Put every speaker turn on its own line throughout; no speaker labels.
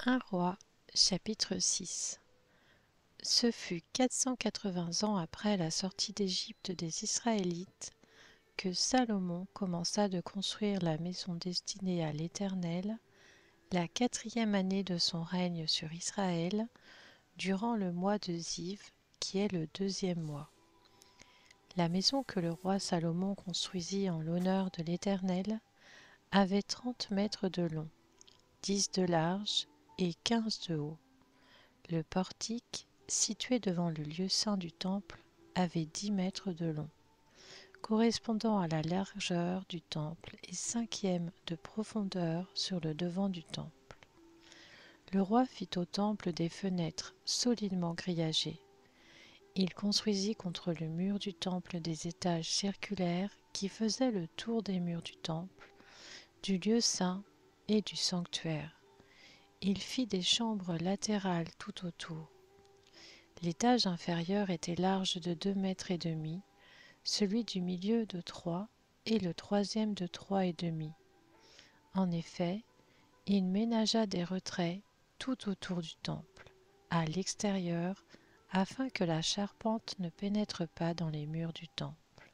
Un roi, chapitre 6. Ce fut 480 ans après la sortie d'Égypte des Israélites que Salomon commença de construire la maison destinée à l'Éternel, la 4e année de son règne sur Israël, durant le mois de Ziv, qui est le 2e mois. La maison que le roi Salomon construisit en l'honneur de l'Éternel avait 30 mètres de long, 10 de large et 15 de haut. Le portique, situé devant le lieu saint du temple, avait 10 mètres de long, correspondant à la largeur du temple et 5e de profondeur sur le devant du temple. Le roi fit au temple des fenêtres solidement grillagées. Il construisit contre le mur du temple des étages circulaires qui faisaient le tour des murs du temple, du lieu saint et du sanctuaire. Il fit des chambres latérales tout autour. L'étage inférieur était large de 2 mètres et demi, celui du milieu de 3 et le troisième de 3 et demi. En effet, il ménagea des retraits tout autour du temple, à l'extérieur, afin que la charpente ne pénètre pas dans les murs du temple.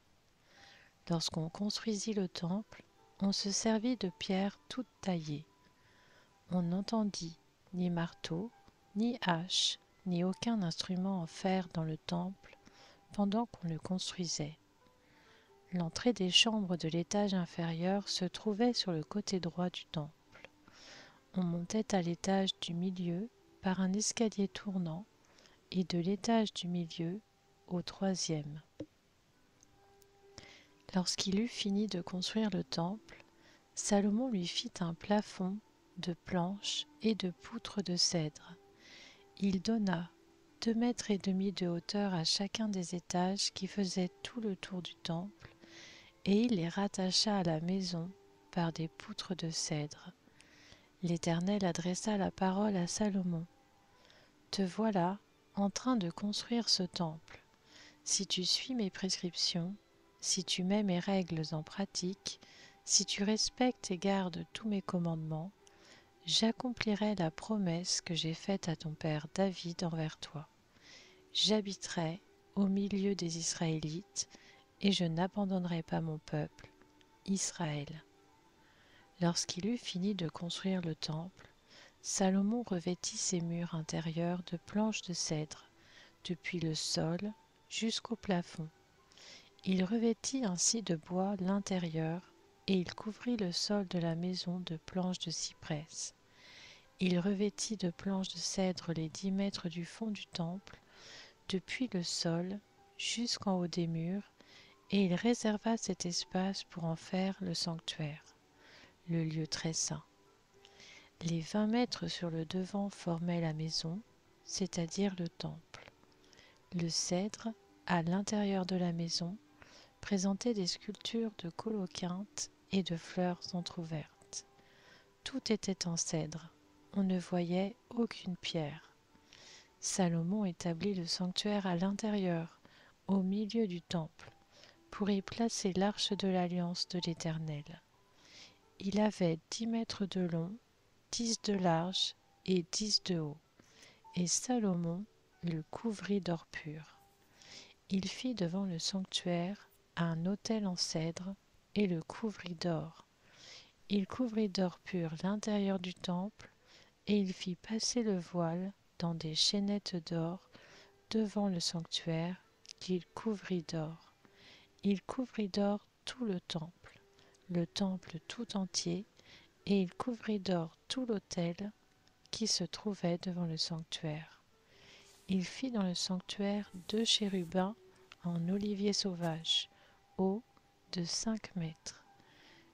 Lorsqu'on construisit le temple, on se servit de pierres toutes taillées. On n'entendit ni marteau, ni hache, ni aucun instrument en fer dans le temple pendant qu'on le construisait. L'entrée des chambres de l'étage inférieur se trouvait sur le côté droit du temple. On montait à l'étage du milieu par un escalier tournant et de l'étage du milieu au troisième. Lorsqu'il eut fini de construire le temple, Salomon lui fit un plafond de planches et de poutres de cèdre. Il donna 2 mètres et demi de hauteur à chacun des étages qui faisaient tout le tour du temple, et il les rattacha à la maison par des poutres de cèdre. L'Éternel adressa la parole à Salomon. « Te voilà en train de construire ce temple. Si tu suis mes prescriptions, si tu mets mes règles en pratique, si tu respectes et gardes tous mes commandements, j'accomplirai la promesse que j'ai faite à ton père David envers toi. J'habiterai au milieu des Israélites et je n'abandonnerai pas mon peuple, Israël. » Lorsqu'il eut fini de construire le temple, Salomon revêtit ses murs intérieurs de planches de cèdre, depuis le sol jusqu'au plafond. Il revêtit ainsi de bois l'intérieur et il couvrit le sol de la maison de planches de cyprès. Il revêtit de planches de cèdre les 10 mètres du fond du temple, depuis le sol jusqu'en haut des murs, et il réserva cet espace pour en faire le sanctuaire, le lieu très saint. Les 20 mètres sur le devant formaient la maison, c'est-à-dire le temple. Le cèdre, à l'intérieur de la maison, présentait des sculptures de coloquintes et de fleurs entr'ouvertes. Tout était en cèdre, on ne voyait aucune pierre. Salomon établit le sanctuaire à l'intérieur, au milieu du temple, pour y placer l'arche de l'alliance de l'Éternel. Il avait 10 mètres de long, 10 de large et 10 de haut, et Salomon le couvrit d'or pur. Il fit devant le sanctuaire un autel en cèdre et le couvrit d'or. Il couvrit d'or pur l'intérieur du temple, et il fit passer le voile dans des chaînettes d'or devant le sanctuaire qu'il couvrit d'or. Il couvrit d'or tout le temple tout entier, et il couvrit d'or tout l'autel qui se trouvait devant le sanctuaire. Il fit dans le sanctuaire 2 chérubins en olivier sauvage, hauts de 5 mètres.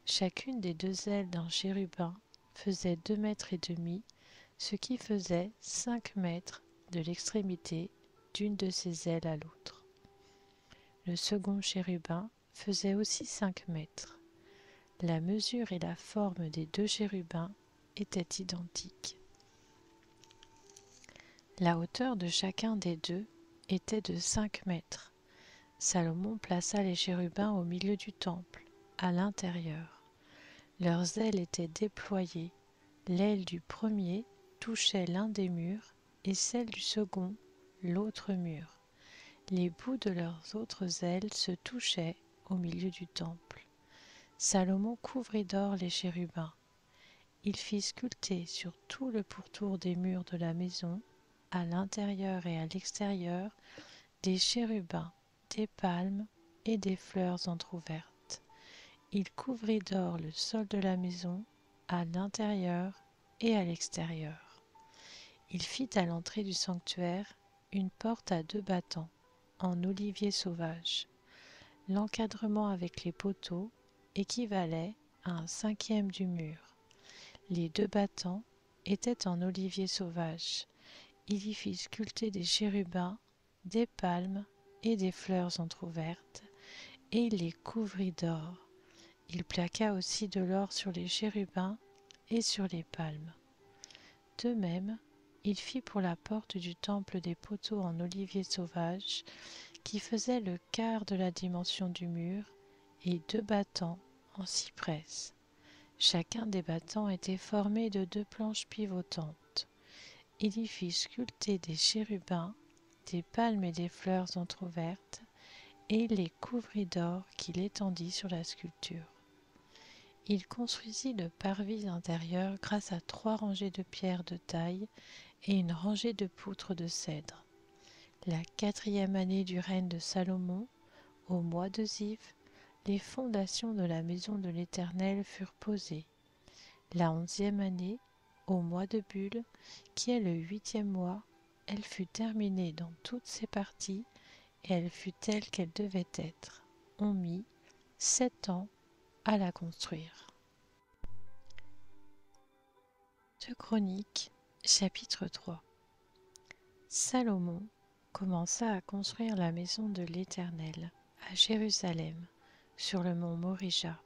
Chacune des 2 ailes d'un chérubin faisait 2 mètres et demi, ce qui faisait 5 mètres de l'extrémité d'une de ses ailes à l'autre. Le second chérubin faisait aussi 5 mètres. La mesure et la forme des 2 chérubins étaient identiques. La hauteur de chacun des 2 était de 5 mètres. Salomon plaça les chérubins au milieu du temple, à l'intérieur. Leurs ailes étaient déployées, l'aile du premier touchait l'un des murs et celle du second l'autre mur. Les bouts de leurs autres ailes se touchaient au milieu du temple. Salomon couvrit d'or les chérubins. Il fit sculpter sur tout le pourtour des murs de la maison, à l'intérieur et à l'extérieur, des chérubins, des palmes et des fleurs entr'ouvertes. Il couvrit d'or le sol de la maison, à l'intérieur et à l'extérieur. Il fit à l'entrée du sanctuaire une porte à 2 battants, en olivier sauvage. L'encadrement avec les poteaux équivalait à 1/5 du mur. Les 2 battants étaient en olivier sauvage. Il y fit sculpter des chérubins, des palmes et des fleurs entr'ouvertes, et il les couvrit d'or. Il plaqua aussi de l'or sur les chérubins et sur les palmes. De même, il fit pour la porte du temple des poteaux en olivier sauvage, qui faisaient le quart de la dimension du mur, et 2 battants en cyprès. Chacun des battants était formé de 2 planches pivotantes. Il y fit sculpter des chérubins, des palmes et des fleurs entr'ouvertes, et il les couvrit d'or qu'il étendit sur la sculpture. Il construisit le parvis intérieur grâce à 3 rangées de pierres de taille et une rangée de poutres de cèdre. La 4e année du règne de Salomon, au mois de Ziv, les fondations de la maison de l'Éternel furent posées. La 11e année, au mois de Bul, qui est le 8e mois, elle fut terminée dans toutes ses parties, et elle fut telle qu'elle devait être. On mit 7 ans à la construire. 2 Chroniques, chapitre 3. Salomon commença à construire la maison de l'Éternel à Jérusalem, sur le mont Morija,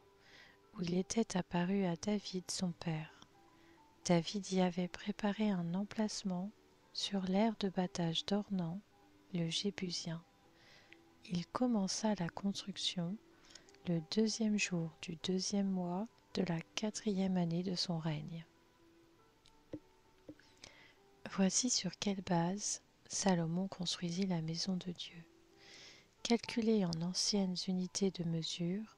où il était apparu à David son père. David y avait préparé un emplacement sur l'aire de battage d'Ornan, le Jébusien. Il commença la construction le 2e jour du 2e mois de la 4e année de son règne. Voici sur quelle base Salomon construisit la maison de Dieu. Calculée en anciennes unités de mesure,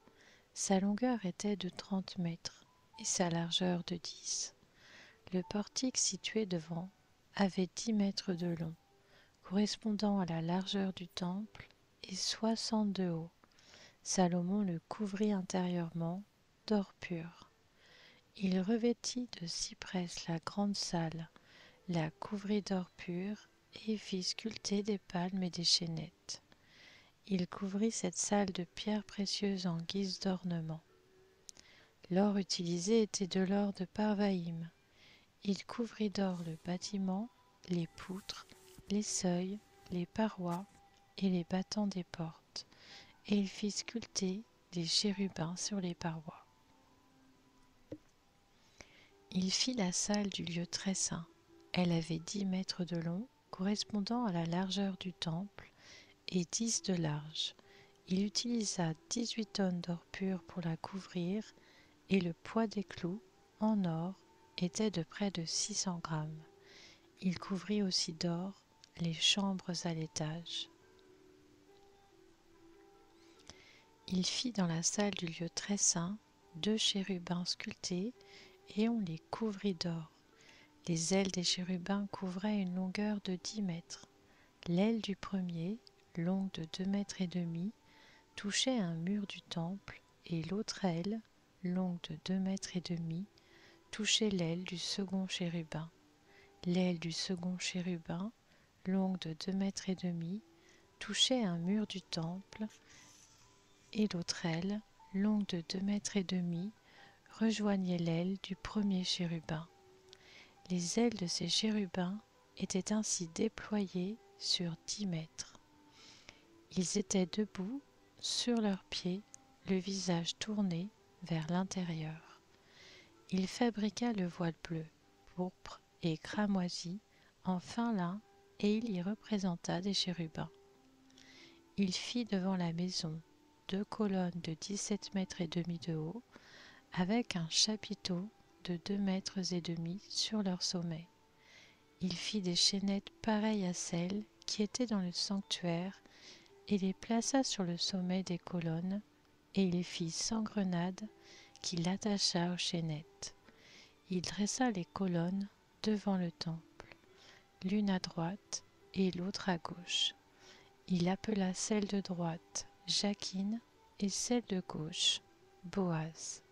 sa longueur était de 30 mètres et sa largeur de 10. Le portique situé devant avait 10 mètres de long, correspondant à la largeur du temple, et 60 de haut. Salomon le couvrit intérieurement d'or pur. Il revêtit de cyprès la grande salle, la couvrit d'or pur et fit sculpter des palmes et des chênettes. Il couvrit cette salle de pierres précieuses en guise d'ornement. L'or utilisé était de l'or de Parvaïm. Il couvrit d'or le bâtiment, les poutres, les seuils, les parois et les battants des portes, et il fit sculpter des chérubins sur les parois. Il fit la salle du lieu très saint. Elle avait 10 mètres de long, correspondant à la largeur du temple, et 10 de large. Il utilisa 18 tonnes d'or pur pour la couvrir, et le poids des clous, en or, était de près de 600 grammes. Il couvrit aussi d'or les chambres à l'étage. Il fit dans la salle du lieu très saint 2 chérubins sculptés, et on les couvrit d'or. Les ailes des chérubins couvraient une longueur de 10 mètres. L'aile du premier, longue de 2 mètres et demi, touchait un mur du temple, et l'autre aile, longue de 2 mètres et demi, touchait l'aile du second chérubin. L'aile du second chérubin, longue de 2 mètres et demi, touchait un mur du temple, et l'autre aile, longue de 2 mètres et demi, rejoignait l'aile du premier chérubin. Les ailes de ces chérubins étaient ainsi déployées sur 10 mètres. Ils étaient debout, sur leurs pieds, le visage tourné vers l'intérieur. Il fabriqua le voile bleu, pourpre et cramoisi en fin lin, et il y représenta des chérubins. Il fit devant la maison 2 colonnes de 17 mètres et demi de haut, avec un chapiteau de 2 mètres et demi sur leur sommet. Il fit des chaînettes pareilles à celles qui étaient dans le sanctuaire et les plaça sur le sommet des colonnes, et il fit 100 grenades qu'il attacha aux chaînettes. Il dressa les colonnes devant le temple, l'une à droite et l'autre à gauche. Il appela celle de droite Jachin et celle de gauche Boaz.